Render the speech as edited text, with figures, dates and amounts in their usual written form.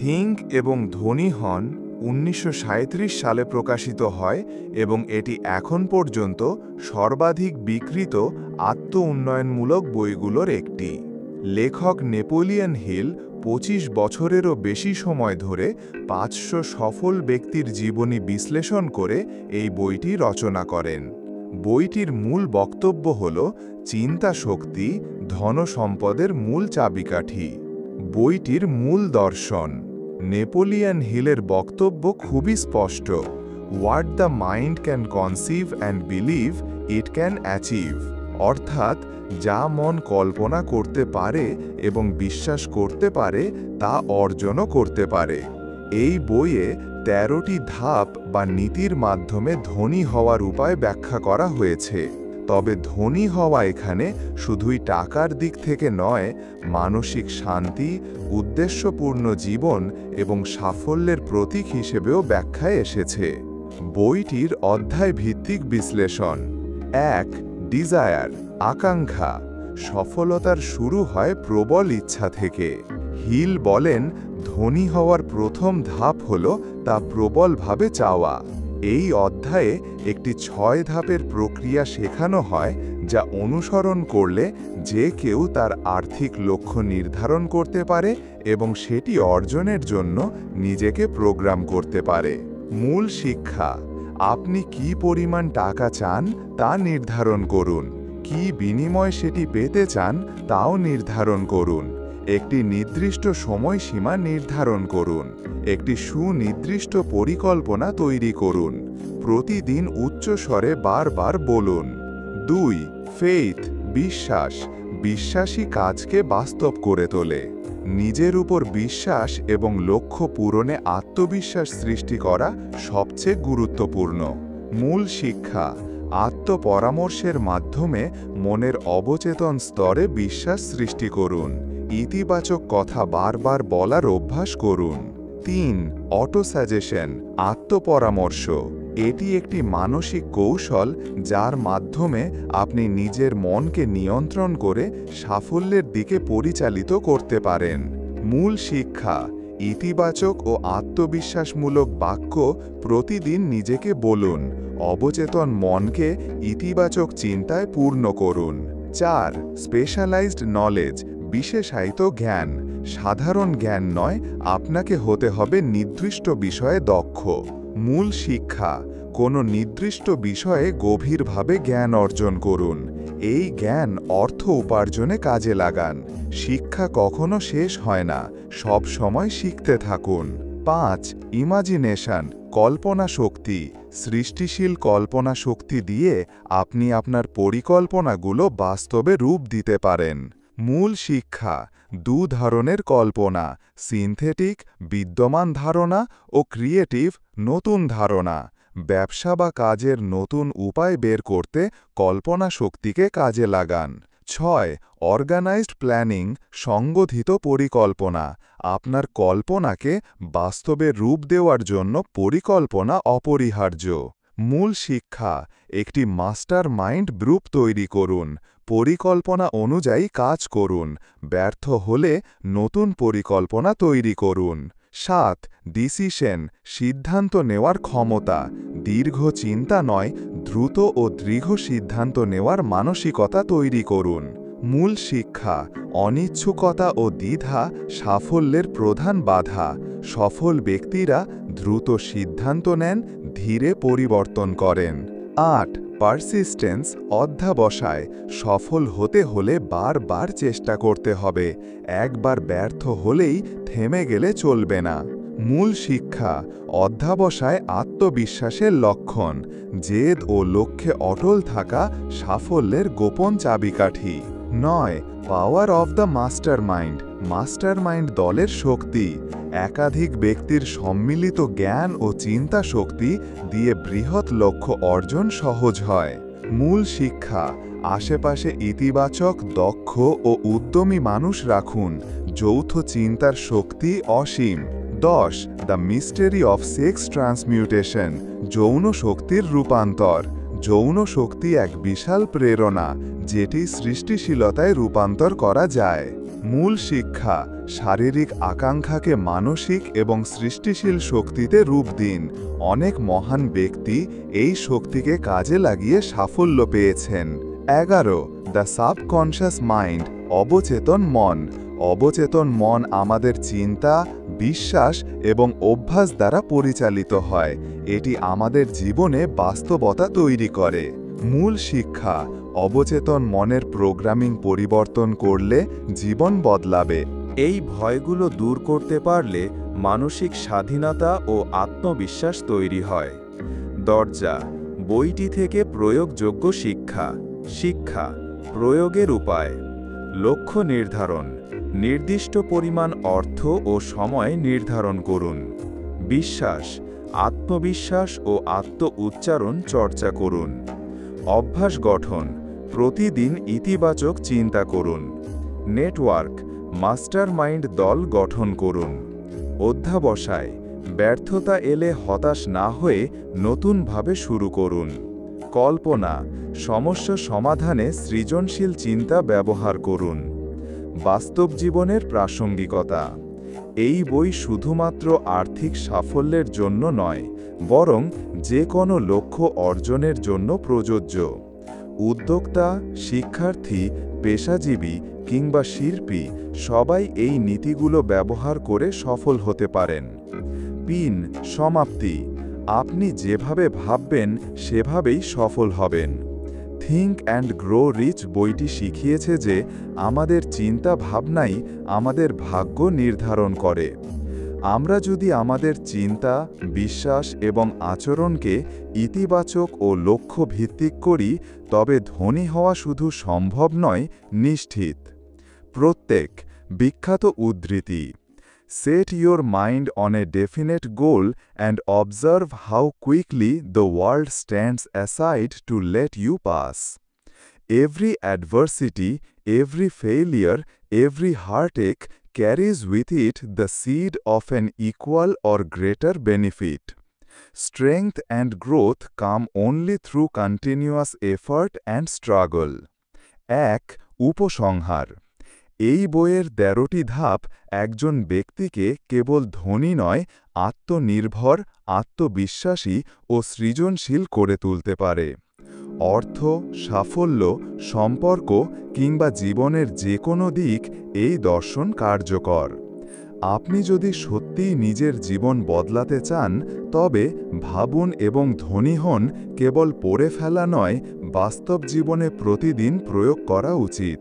Think এবং ধনী হন ১৯৩৭ সালে প্রকাশিত হয় এবং এটি এখন পর্যন্ত সর্বাধিক বিক্রিত আত্ম-উন্নয়নমূলক বইগুলোর একটি। লেখক নেপোলিয়ন হিল ২৫ বছরেরও বেশি সময় ধরে ৫০০ সফল ব্যক্তির জীবনী বিশ্লেষণ করে এই বইটি রচনা করেন। বইটির মূল বক্তব্য হল চিন্তা শক্তি ধনসম্পদের মূল চাবিকাঠি। বইটির মূল দর্শন। নেপোলিয়ন হিলের বক্তব্য খুবই স্পষ্ট। What the mind can conceive and believe it can achieve, অর্থাৎ যা মন কল্পনা করতে পারে এবং বিশ্বাস করতে পারে তা অর্জনও করতে পারে। এই বইয়ে ১৩টি ধাপ বা নীতির মাধ্যমে ধনী হওয়ার উপায় ব্যাখ্যা করা হয়েছে। তবে ধনী হওয়া এখানে শুধুই টাকার দিক থেকে নয়, মানসিক শান্তি, উদ্দেশ্যপূর্ণ জীবন এবং সাফল্যের প্রতীক হিসেবেও ব্যাখ্যায় এসেছে। বইটির অধ্যায়ভিত্তিক বিশ্লেষণ। ১. ডিজায়ার, আকাঙ্ক্ষা। সফলতার শুরু হয় প্রবল ইচ্ছা থেকে। হিল বলেন, ধনী হওয়ার প্রথম ধাপ হল তা প্রবলভাবে চাওয়া। এই অধ্যায়ে একটি ৬ ধাপের প্রক্রিয়া শেখানো হয়, যা অনুসরণ করলে যে কেউ তার আর্থিক লক্ষ্য নির্ধারণ করতে পারে এবং সেটি অর্জনের জন্য নিজেকে প্রোগ্রাম করতে পারে। মূল শিক্ষা। আপনি কি পরিমাণ টাকা চান তা নির্ধারণ করুন। কি বিনিময়ে সেটি পেতে চান তাও নির্ধারণ করুন। একটি নির্দিষ্ট সময়সীমা নির্ধারণ করুন। একটি সুনির্দিষ্ট পরিকল্পনা তৈরি করুন। প্রতিদিন উচ্চস্বরে বারবার বলুন। ২. ফেইথ, বিশ্বাস। বিশ্বাসী কাজকে বাস্তব করে তোলে। নিজের উপর বিশ্বাস এবং লক্ষ্য পূরণে আত্মবিশ্বাস সৃষ্টি করা সবচেয়ে গুরুত্বপূর্ণ। মূল শিক্ষা। আত্মপরামর্শের মাধ্যমে মনের অবচেতন স্তরে বিশ্বাস সৃষ্টি করুন। ইতিবাচক কথা বারবার বলার অভ্যাস করুন। ৩. অটো সাজেশন, আত্মপরামর্শ। এটি একটি মানসিক কৌশল যার মাধ্যমে আপনি নিজের মনকে নিয়ন্ত্রণ করে সাফল্যের দিকে পরিচালিত করতে পারেন। মূল শিক্ষা। ইতিবাচক ও আত্মবিশ্বাসমূলক বাক্য প্রতিদিন নিজেকে বলুন। অবচেতন মনকে ইতিবাচক চিন্তায় পূর্ণ করুন। ৪. স্পেশালাইজড নলেজ, বিশেষায়িত জ্ঞান। সাধারণ জ্ঞান নয়, আপনাকে হতে হবে নির্দিষ্ট বিষয়ে দক্ষ। মূল শিক্ষা। কোনো নির্দিষ্ট বিষয়ে গভীরভাবে জ্ঞান অর্জন করুন। এই জ্ঞান অর্থ উপার্জনে কাজে লাগান। শিক্ষা কখনো শেষ হয় না, সব সময় শিখতে থাকুন। ৫. ইমাজিনেশন, কল্পনা শক্তি। সৃষ্টিশীল কল্পনা শক্তি দিয়ে আপনি আপনার পরিকল্পনাগুলো বাস্তবে রূপ দিতে পারেন। মূল শিক্ষা। ২ ধরনের কল্পনা, সিনথেটিক, বিদ্যমান ধারণা ও ক্রিয়েটিভ, নতুন ধারণা। ব্যবসা বা কাজের নতুন উপায় বের করতে কল্পনা শক্তিকে কাজে লাগান। ৬. অর্গানাইজড প্ল্যানিং, সংগঠিত পরিকল্পনা। আপনার কল্পনাকে বাস্তবে রূপ দেওয়ার জন্য পরিকল্পনা অপরিহার্য। মূল শিক্ষা। একটি মাস্টার মাইন্ড গ্রুপ তৈরি করুন। পরিকল্পনা অনুযায়ী কাজ করুন। ব্যর্থ হলে নতুন পরিকল্পনা তৈরি করুন। ৭. ডিসিশন, সিদ্ধান্ত নেওয়ার ক্ষমতা। দীর্ঘ চিন্তা নয়, দ্রুত ও দৃঢ় সিদ্ধান্ত নেওয়ার মানসিকতা তৈরি করুন। মূল শিক্ষা। অনিচ্ছুকতা ও দ্বিধা সাফল্যের প্রধান বাধা। সফল ব্যক্তিরা দ্রুত সিদ্ধান্ত নেন, ধীরে পরিবর্তন করেন। ৮. পারসিস্টেন্স, অধ্যবসায়। সফল হতে হলে বারবার চেষ্টা করতে হবে। একবার ব্যর্থ হলেই থেমে গেলে চলবে না। মূল শিক্ষা। অধ্যবসায় আত্মবিশ্বাসের লক্ষণ। জেদ ও লক্ষ্যে অটল থাকা সাফল্যের গোপন চাবিকাঠি। ৯. Power of the mastermind, mastermind দলের শক্তি। একাধিক ব্যক্তির সম্মিলিত জ্ঞান ও চিন্তা শক্তি দিয়ে বৃহৎ লক্ষ্য অর্জন সহজ হয়। মূল শিক্ষা। আশেপাশে ইতিবাচক, দক্ষ ও উদ্যমী মানুষ রাখুন। যৌথ চিন্তার শক্তি অসীম। ১০. দ্য মিস্টেরি অফ সেক্স ট্রান্সমিউটেশন, যৌন শক্তির রূপান্তর। যৌন শক্তি এক বিশাল প্রেরণা, যেটি সৃষ্টিশীলতায় রূপান্তর করা যায়। মূল শিক্ষা: শারীরিক আকাঙ্ক্ষাকে মানসিক এবং সৃষ্টিশীল শক্তিতে রূপ দিন। অনেক মহান ব্যক্তি এই শক্তিকে কাজে লাগিয়ে সাফল্য পেয়েছেন। 11. দ্য সাবকনশাস মাইন্ড, অবচেতন মন। অবচেতন মন আমাদের চিন্তা, বিশ্বাস এবং অভ্যাস দ্বারা পরিচালিত হয়। এটি আমাদের জীবনে বাস্তবতা তৈরি করে। মূল শিক্ষা: অবচেতন মনের প্রোগ্রামিং পরিবর্তন করলে জীবন বদলাবে। এই ভয়গুলো দূর করতে পারলে মানসিক স্বাধীনতা ও আত্মবিশ্বাস তৈরি হয়। দরজা: বইটি থেকে প্রয়োগযোগ্য শিক্ষা। শিক্ষা: প্রয়োগের উপায়। লক্ষ্য নির্ধারণ: নির্দিষ্ট পরিমাণ অর্থ ও সময় নির্ধারণ করুন। বিশ্বাস: আত্মবিশ্বাস ও আত্ম-উচ্চারণ চর্চা করুন। অভ্যাস গঠন: প্রতিদিন ইতিবাচক চিন্তা করুন। নেটওয়ার্ক: মাস্টারমাইন্ড দল গঠন করুন। অধ্যাবসায়: ব্যর্থতা এলে হতাশ না হয়ে নতুনভাবে শুরু করুন। কল্পনা: সমস্যা সমাধানে সৃজনশীল চিন্তা ব্যবহার করুন। বাস্তব জীবনের প্রাসঙ্গিকতা: এই বই শুধুমাত্র আর্থিক সাফল্যের জন্য নয়, বরং যে কোনো লক্ষ্য অর্জনের জন্য প্রযোজ্য। উদ্যোক্তা, শিক্ষার্থী, পেশাজীবী কিংবা শিল্পী সবাই এই নীতিগুলো ব্যবহার করে সফল হতে পারেন। পিন সমাপ্তি: আপনি যেভাবে ভাববেন সেভাবেই সফল হবেন। থিঙ্ক অ্যান্ড গ্রো রিচ বইটি শিখিয়েছে যে আমাদের চিন্তা ভাবনাই আমাদের ভাগ্য নির্ধারণ করে। আমরা যদি আমাদের চিন্তা, বিশ্বাস এবং আচরণকে ইতিবাচক ও লক্ষ্য ভিত্তিক করি, তবে ধনী হওয়া শুধু সম্ভব নয়, নিশ্চিত। প্রত্যেক বিখ্যাত উদ্ধৃতি: Set your mind on a definite goal and observe how quickly the world stands aside to let you pass. Every adversity, every failure, every heartache carries with it the seed of an equal or greater benefit. Strength and growth come only through continuous effort and struggle. 1. উপসংহার: এই বইয়ের 13টি ধাপ একজন ব্যক্তিকে কেবল ধনী নয়, আত্মনির্ভর, আত্মবিশ্বাসী ও সৃজনশীল করে তুলতে পারে। অর্থ, সাফল্য, সম্পর্ক কিংবা জীবনের যে কোনো দিক এই দর্শন কার্যকর। আপনি যদি সত্যিই নিজের জীবন বদলাতে চান, তবে ভাবুন এবং ধনী হন কেবল পড়ে ফেলা নয়, বাস্তব জীবনে প্রতিদিন প্রয়োগ করা উচিত।